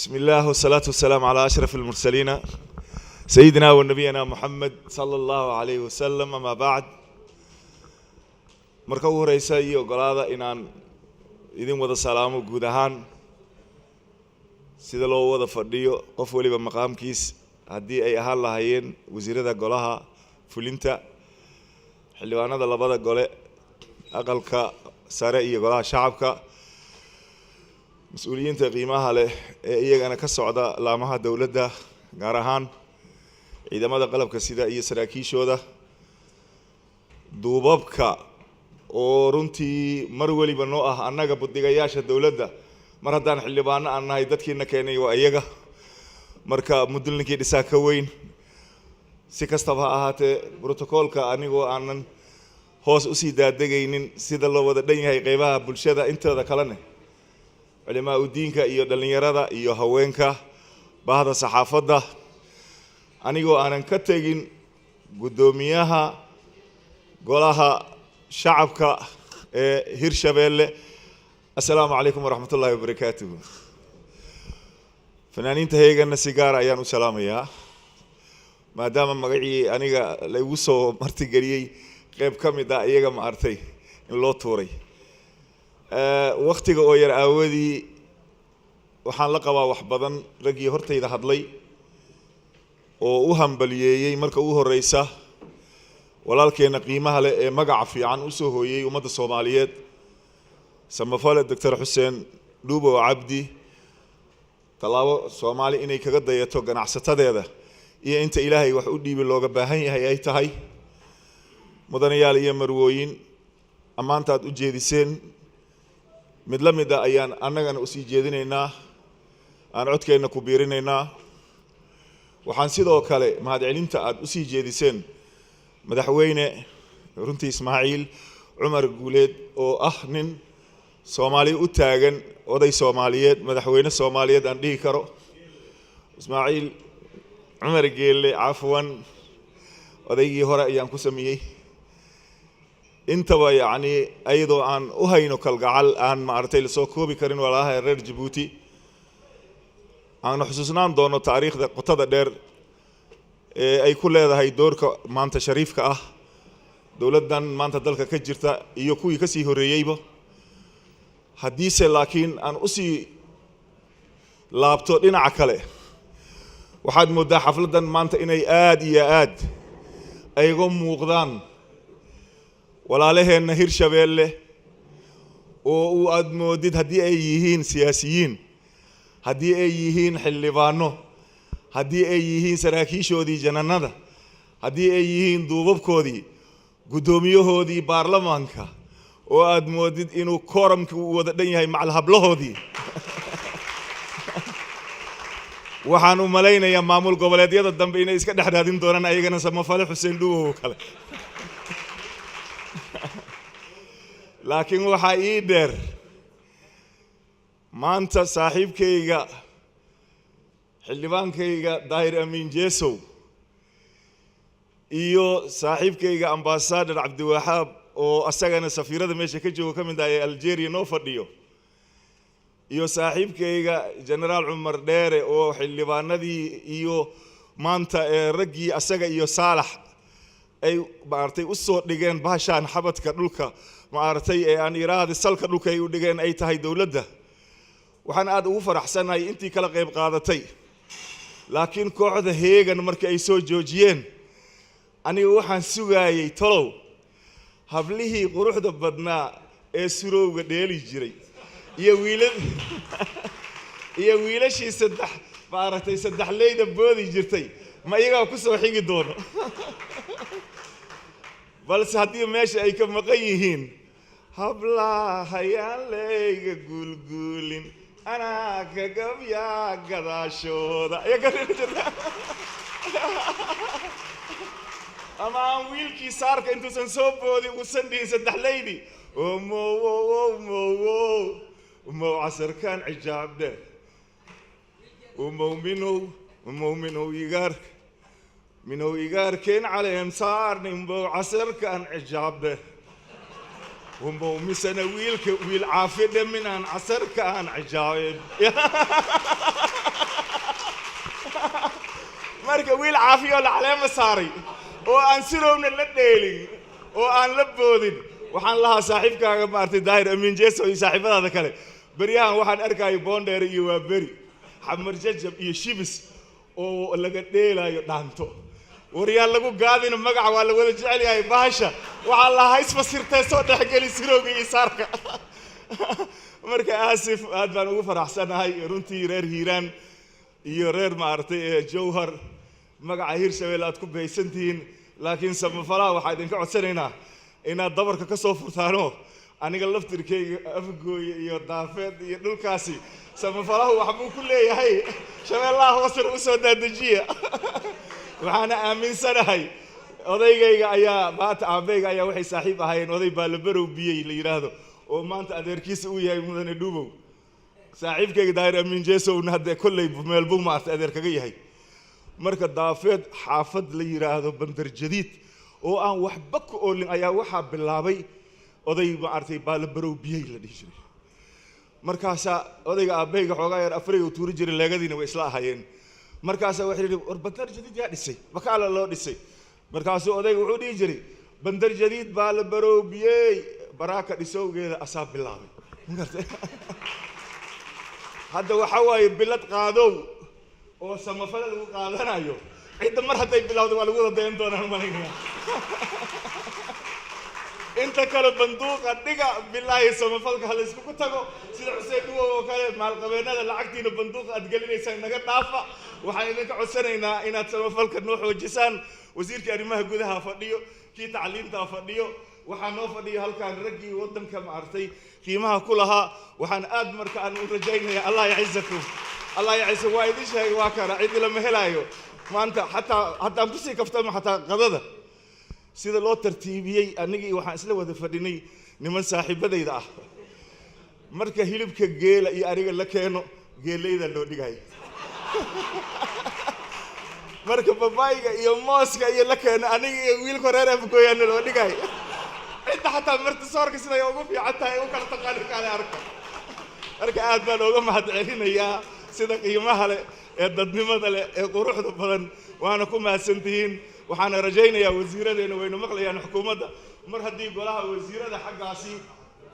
بسم الله والصلاة والسلام على أشرف المرسلين سيدنا ونبينا محمد صلى الله عليه وسلم. أما بعد مركو رئيسي وقلاده إنان إذن وذا سلامو قودهان سيدا لو وذا فرديو قفولي بمقام كيس هدي أي أهال لهايين وزيرة دا قولها فلنتا حلوانا دا لبدا قولي أقلك سارئي قولها شعبك مسؤوليinta qiimaha leh ee iyagana ka socda laamaha dawladda gaar ahaan ciidamada qalabka sida iyo saraakiishooda duubabka oo runtii mar waliba noo ah annaga budigayaasha dawladda mar haddaan xildhibaano aan nahay dadkiina keenay waa iyaga marka mudulninkii dhisaa ka weyn si kastaba ha ahaatee brotokoolka anigoo aanan hoos u sii daadegaynin sida loo wada dhan yahay qaybaha bulshada intooda kalena علماء الدين كأيو دلنيرة إيو هوينكا بعض الصحافة أنيقو أنا كتجين قدوميها قولها شعبك هيرشابيل. السلام عليكم ورحمة الله وبركاته. فنانين تهيجن السيجارة أيانو سلامية ما دام مقعي أنيقا ليوسو مرتجري قيب كم دا أيجا مارتي اللوتوري waqtiga oo yar aawadi waxaan la qabaa wax badan ragii hortayda hadlay oo u hambaliyeeyay marka uu horeysa walaalkeena qiimaha leh ee magac fiican u soo hooyay ummadda Soomaaliyeed samafale Dr. Xuseen Duubo Cabdi talaabo Soomaali inay kaga dayato ganacsatadeeda iyo inta Ilaahay wax u dhiibay looga baahan yahay ay tahay mudanayaal iyo marwooyin amaantaad u jeediseen mid la mid ah ayaan annagana u sii jeedinaynaa aan codkeena ku biirinaynaa waxaan sidoo kale mahadcelinta aad u sii jeediseen madaxweyne runtii Ismaaciil Cumar Guuleed oo ah nin Soomaali u taagan oday Soomaaliyeed madaxweyne Soomaaliyeed aan dhihi karo Ismaaciil Cumar Geelle afwan odaygii hore ayaan ku sameeyay intaba yani ayadoo aan u hayno kalgacal aan maartay la soo koobi karin walaalaha reer Djibouti aan xusuusnaan doono taariikhda qotada dheer ee ay ku leedahay doorka maanta shariifka ah dawladdan maanta dalka ka jirta iyo kuwii ka sii horeeyayba hadiise laakiin aan u sii laabto dhinaca kale waxaad moodaa xafladan maanta inay aad iyo aad ay uga muuqdaan walaalaheena Hirshabeelle oo uu aad moodid haddii ay yihiin siyaasiyiin haddii ay yihiin xildhibaano haddii ay yihiin saraakiishoodii jananada haddii ay yihiin duubabkoodii gudoomiyahoodii baarlamaanka oo aad moodid inuu kooramka u wada dhan yahay macal hablahoodii waxaan u malaynayaa maamul goboleedyada dambe inay iska dhexraadin doonaan ayagana samafale Xuseen Duubo kale laakiin waxa ii dheer maanta saaxiibkayga xildhibaankayga Daahir Amiin Jeesow iyo saaxiibkayga ambassador Cabdiwahaab oo asagana safiirada meesha ka jooga kamid ah ee Algeria noo fadhiyo iyo saaxiibkayga General Umar Dheere oo xildhibaanadii iyo maanta ragii asaga iyo Saalax ay maartay u soo dhigeen baashaan xabadka dhulka maartay ee aan iraahdo salka dhulka ay u dhigeen ay tahay dawladda waxaan aad ugu faraxsanahay intii kala qayb qaadatay laakiin kooxda heegan markii ay soo joojiyeen aniga waxaan sugaayay talow hablihii quruxda badnaa ee surowga dheeli jiray iyo wiilashii saddex maartay saddex leeyda boodi jirtay ma iyaga ku soo xigi doono balse haddii meesha ay ka maqan yihiin hablaha ayaan leeyga guulguulin anaa ka gabyaa gadaashooda ama aan wiilkii saarka intuusan soo boodin uusan dhihin saddex leydi oo mow casarkaan cijaabde ومؤمنو يقارك منو يقاركين عليهم صار نمبو عسر كان عجابه ومبو مسنا ويل عافية من أن عصر كان عجائب مركا ويل عافية ولا علامة صاري وأن سيرو من الليلي وأن لبودين وحن لها صاحب كا مارتي داير أمين جيسو صاحب هذا كله بريان وحن أركاي بوندر يوابري حمر ججب يشيبس oo laga dheelayo dhaanto wariyaan lagu gaadin magac waa la wada jecel yahay baasha waxa la hays fasirtay soo dhaxgali sirooga iyo saarka marka aasif aad baan ugu faraxsanahay runtii reer Hiiraan iyo reer maartay Jowhar magaca Hiirshabelle aad ku baysantiin laakiin samafalaa waxa idinka codsanaynaa inaad dabarka ka soo furtaano aniga laftirkeyga afgooy iyo daafeed iyo dhulkaasi samafalaha waxa uu ku leeyahay shabeellaha hoose u soo daadajiya waxaana aaminsanahay odaygayga ayaa maanta aabeyga ayaa waxay saaxiib ahaayeen oday baa la barow biyay la yiraahdo oo maanta adeerkiisa uu yahay mudane dhuubow saaxiibkayga daahir amiin jeesowna hadda kolley meel buu maarta adeer kaga yahay marka daafeed xaafad la yiraahdo bandar jadiid oo aan waxba ku oolin ayaa waxa bilaabay oday maartay baa la barow biyay la dhihi jiray markaas odayga aabeyga xoogaa yar afray uu tuuri jiray leegadiina way isla ahaayeen markaas waxa yiri war bandar jadiid yaa dhisay bakaala loo dhisay markaas odayga wuxuu dhihi jiray bandar jadiid baa la barow biyay baraka dhisowgeeda asaab bilaabay markaas hadda waxa way bilad qaadow oo samafal lagu qaadanayo cid mar haday bilawdo waa lagu dayn doonaan malaynaya inta kale banduuqa dhiga billahi samafalka hal isku tago sida Xuseen Duwo oo kale maal qabeenada lacagtiina banduuqa aad galinaysan naga dhaafa waxaan idinka codsanaynaa inaad samafalka noo xoojisaan wasiirka arrimaha gudaha fadhiyo kii tacliinta fadhiyo waxaan noo fadhiyo halkaan ragii wadanka maartay qiimaha ku lahaa waxaan aad marka aan u rajaynayaa Allah yacizakum Allah yaciza waa idin sheegay waa kana cid lama helaayo maanta hatta ku sii kaftama hatta qadada sida loo tartiibiyay anigii waxaan isla wada fadhinay niman saaxiibadayda ah marka hilibka geela iyo ariga la keeno geelayda loo dhigay marka babayga iyo mooska iyo la keeno anigii wiilka reer afgooyana loo dhigay inta hatta marti soorka sida ay ugu fiican tahay u kala taqaan kale arka aad baan uga mahadcelinayaa sida qiimaha leh ee dadnimada leh ee quruxda badan waana ku mahadsantihiin waxaan rajaynayaa wasiiradeena waynu maqlayaan xukuumadda mar haddii golaha wasiirada xaggaasi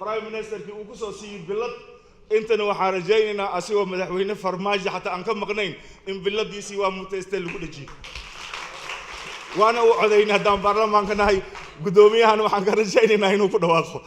prime ministerkii uu ku soo siiyay bilad intana waxaan rajaynaynaa asigoo madaxweyne farmaajo xataa aan ka maqnayn in biladiisii waa mutaystay lagu dhajiyo waana u codaynaa haddaan baarlamaanka nahay gudoomiyahana waxaan ka rajaynaynaa inuu ku dhawaaqo